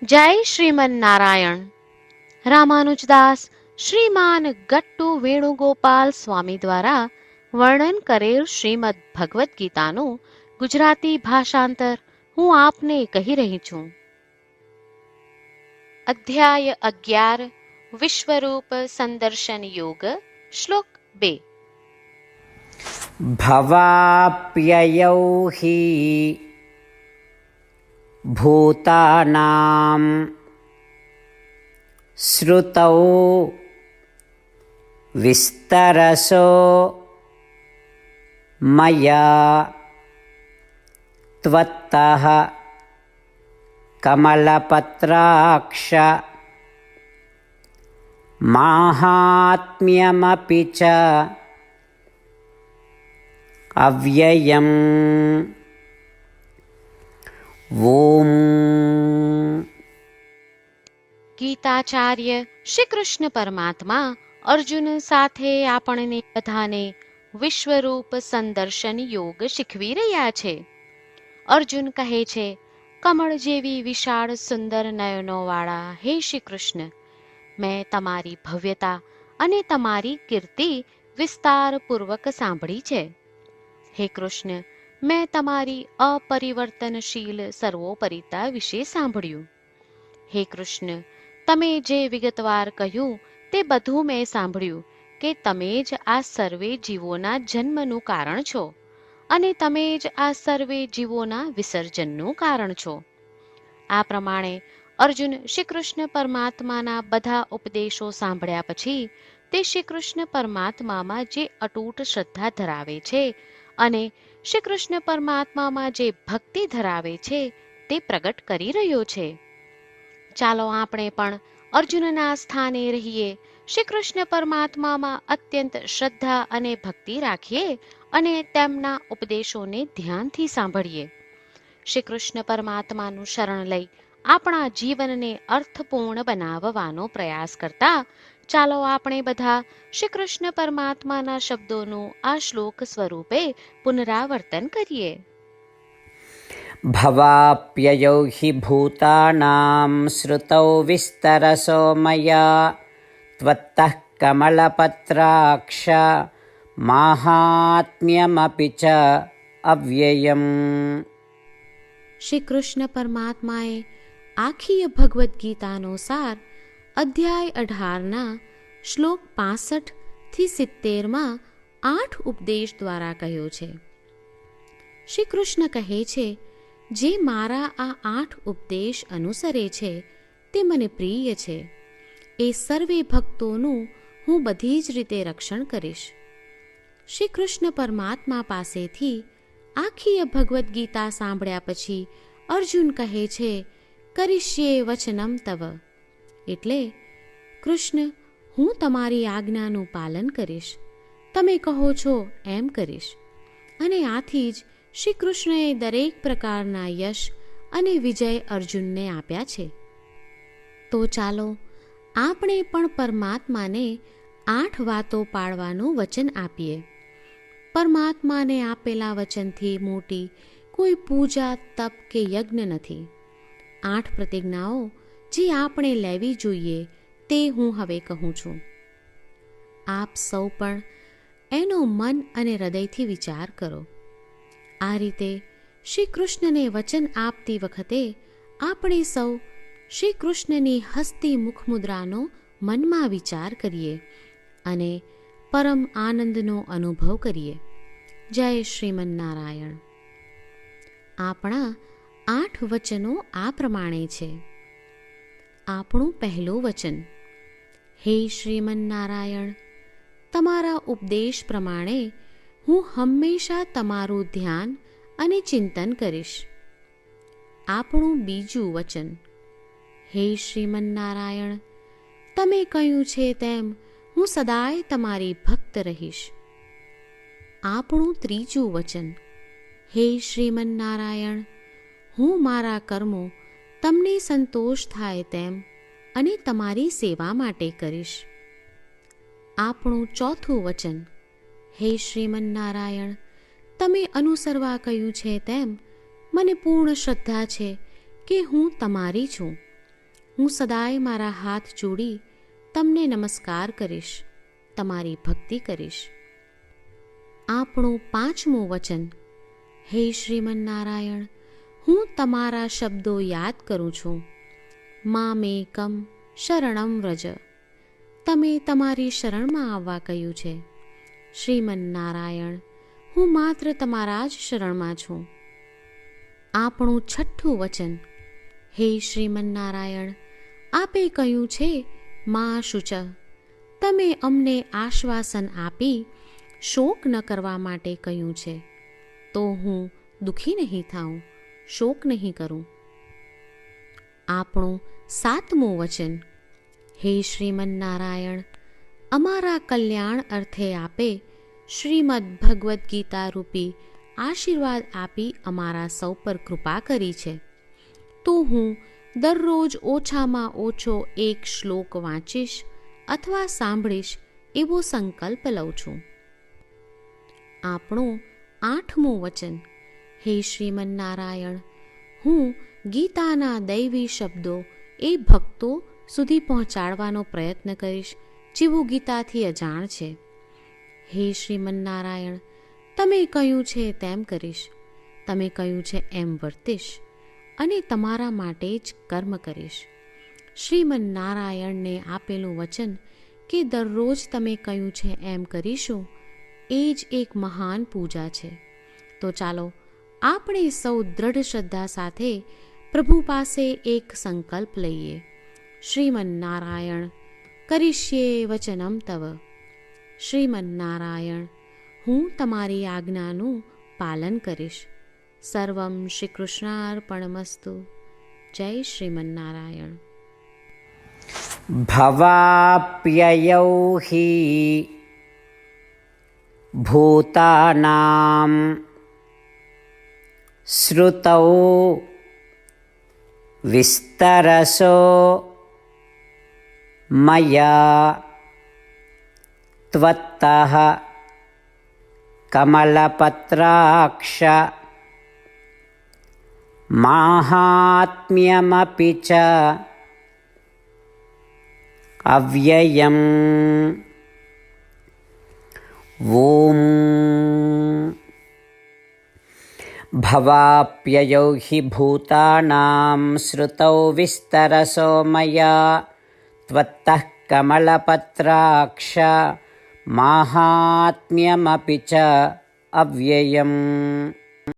જય શ્રીમન નારાયણ. રામાનુજદાસ શ્રીમાન ગટ્ટુ વેણુગોપાલ સ્વામી દ્વારા વર્ણન કરેલ શ્રીમદ ભગવદ્ ગીતાનું ગુજરાતી ભાષાંતર હું આપને કહી રહી છું. અધ્યાય 11 વિશ્વરૂપ સંદર્શન યોગ. શ્લોક 2. ભવાપ્યયૌ હિ ભૂતાનાં શ્રુતૌ વિસ્તરસો મયા ત્વત્તઃ કમલપત્રાક્ષ માહાત્મ્યમપિ ચ અવ્યયમ. ઓમ. ગીતાચાર્ય શ્રી કૃષ્ણ પરમાત્મા અર્જુન સાથે આપણને બધાને વિશ્વરૂપ સંદર્શન યોગ શીખવી રહ્યા છે. અર્જુન કહે છે, કમળ જેવી વિશાળ સુંદર નયનોવાળા હે શ્રી કૃષ્ણ, મેં તમારી ભવ્યતા અને તમારી કીર્તિ વિસ્તારપૂર્વક સાંભળી છે. હે કૃષ્ણ, મેં તમારી અપરિવર્તનશીલ સર્વોપરિતા વિશે સાંભળ્યું. હે કૃષ્ણ, તમે જે વિગતવાર કહ્યું તે બધું મેં સાંભળ્યું કે તમે જ આ સર્વે જીવોના જન્મનું કારણ છો અને તમે જ આ સર્વે જીવોના વિસર્જનનું કારણ છો. આ પ્રમાણે અર્જુન શ્રી કૃષ્ણ પરમાત્માના બધા ઉપદેશો સાંભળ્યા પછી તે શ્રી કૃષ્ણ પરમાત્મામાં જે અતૂટ શ્રદ્ધા ધરાવે છે અને શ્રી કૃષ્ણ પરમાત્મામાં જે ભક્તિ ધરાવે છે તે પ્રગટ કરી રહ્યો છે. ચાલો આપણે પણ અર્જુનના સ્થાને રહીએ, શ્રી કૃષ્ણ પરમાત્મામાં અત્યંત શ્રદ્ધા અને ભક્તિ રાખીએ અને તેમના ઉપદેશોને ધ્યાનથી સાંભળીએ. શ્રી કૃષ્ણ પરમાત્માનું શરણ લઈ આપણા જીવનને અર્થપૂર્ણ બનાવવાનો પ્રયાસ કરતા ચાલો આપણે બધા શ્રી કૃષ્ણ પરમાત્માના શબ્દોનું આ શ્લોક સ્વરૂપે પુનરાવર્તન કરીએ. ભવાપ્યયૌ હિ ભૂતાનાં શ્રુતૌ વિસ્તરસો મયા ત્વત્તઃ કમલપત્રાક્ષ માહાત્મ્યમપિ ચ અવ્યયમ. શ્રી કૃષ્ણ પરમાત્માએ આખી ભગવદ્ ગીતાનો સાર અધ્યાય 18ના શ્લોક 65 થી 70માં 8 ઉપદેશ દ્વારા કહ્યો છે. શ્રી કૃષ્ણ કહે છે, જે મારા આ 8 ઉપદેશ અનુસરે છે તે મને પ્રિય છે. એ સર્વે ભક્તોનું હું બધી જ રીતે રક્ષણ કરીશ. શ્રી કૃષ્ણ પરમાત્મા પાસેથી આખી ભગવદ્ ગીતા સાંભળ્યા પછી અર્જુન કહે છે, કરીશ્યે વચનમ તવ, એટલે કૃષ્ણ, હું તમારી આજ્ઞાનું પાલન કરીશ, તમે કહો છો એમ કરીશ. અને આથી જ શ્રી કૃષ્ણએ દરેક પ્રકારના યશ અને વિજય અર્જુનને આપ્યા છે. તો ચાલો આપણે પણ પરમાત્માને 8 વાતો પાળવાનું વચન આપીએ. પરમાત્માને આપેલા વચનથી મોટી કોઈ પૂજા, તપ કે યજ્ઞ નથી. 8 પ્રતિજ્ઞાઓ જે આપણે લેવી જોઈએ તે હું હવે કહું છું. આપ સૌ પણ એનો મન અને હૃદયથી વિચાર કરો. આ રીતે શ્રી કૃષ્ણને વચન આપતી વખતે આપણે સૌ શ્રી કૃષ્ણની હસતી મુખમુદ્રાનો મનમાં વિચાર કરીએ અને પરમ આનંદનો અનુભવ કરીએ. જય શ્રીમન નારાયણ. આપણા 8 વચનો આ પ્રમાણે છે. આપણું પહેલું વચન, હે શ્રીમન નારાયણ, તમારા ઉપદેશ પ્રમાણે હું હંમેશા તમારું ધ્યાન અને ચિંતન કરીશ. આપણું બીજું વચન, હે શ્રીમન નારાયણ, તમે કહ્યું છે તેમ હું સદાય તમારી ભક્ત રહીશ. આપણું ત્રીજું વચન, હે શ્રીમન નારાયણ, હું મારા કર્મો તમને સંતોષ થાય તેમ અને તમારી સેવા માટે કરીશ. આપણું ચોથું વચન, હે શ્રીમન નારાયણ, તમે અનુસરવા કહ્યું છે તેમ મને પૂર્ણ શ્રદ્ધા છે કે હું તમારી છું હું સદાય મારા હાથ જોડી તમને નમસ્કાર કરીશ, તમારી ભક્તિ કરીશ. આપણું 5મું વચન. હે શ્રીમન્નારાયણ, હું તમારા શબ્દો યાદ કરું છું. મામેકમ શરણમ વ્રજ. તમે તમારી શરણમાં આવવા કહ્યું છે. શ્રીમન્નારાયણ, હું માત્ર તમારા જ શરણમાં છું. આપણું 6થું વચન. હે શ્રીમન્નારાયણ, આપે કહ્યું છે મા શુચ. તમે અમને આશ્વાસન આપી શોક ન કરવા માટે કહ્યું છે, તો હું દુઃખી નહીં થાઉં, શોક નહીં કરું. આપણું 7મું વચન. હે શ્રીમન્નારાયણ, અમારા કલ્યાણ અર્થે આપે શ્રીમદ્ ભગવદ્ ગીતા રૂપી આશીર્વાદ આપી અમારા સૌ પર કૃપા કરી છે, તો હું દરરોજ ઓછામાં ઓછો 1 શ્લોક વાંચીશ અથવા સાંભળીશ એવો સંકલ્પ લઉં છું. આપણું 8મું વચન. હે શ્રીમન્નારાયણ, હું ગીતાના દૈવી શબ્દો એ ભક્તો સુધી પહોંચાડવાનો પ્રયત્ન કરીશ જેઓ ગીતાથી અજાણ છે. હે શ્રીમન્નારાયણ, તમે કહ્યું છે તેમ કરીશ, તમે કહ્યું છે એમ વર્તીશ અને તમારા માટે જ કર્મ કરીશ. શ્રીમન્નારાયણને આપેલું વચન કે દરરોજ તમે કહ્યું છે એમ કરીશું, એ જ એક મહાન પૂજા છે. તો ચાલો આપણે સૌ દ્રઢ શ્રદ્ધા સાથે પ્રભુ પાસે એક સંકલ્પ લઈએ. શ્રીમન્નારાયણ, કરીશ્યે વચનમ તવ. શ્રીમન્નારાયણ, હું તમારી આજ્ઞાનું પાલન કરીશ. સર્વમ શ્રી કૃષ્ણાર્પણમસ્તુ. જય શ્રીમન્નારાયણ. ભવાપ્યયૌ હિ ભૂતાનાં શ્રુતૌ વિસ્તરસો મયા ત્વત્તઃ કમલપત્રાક્ષ માહાત્મ્યમપિ ચ અવ્યયમ. ઓમ ભવાપ્યયૌ હિ ભૂતાનાં શ્રુતૌ વિસ્તરસો મયા ત્વત્તઃ કમલપત્રાક્ષ માહાત્મ્યમપિ ચ અવ્યયમ.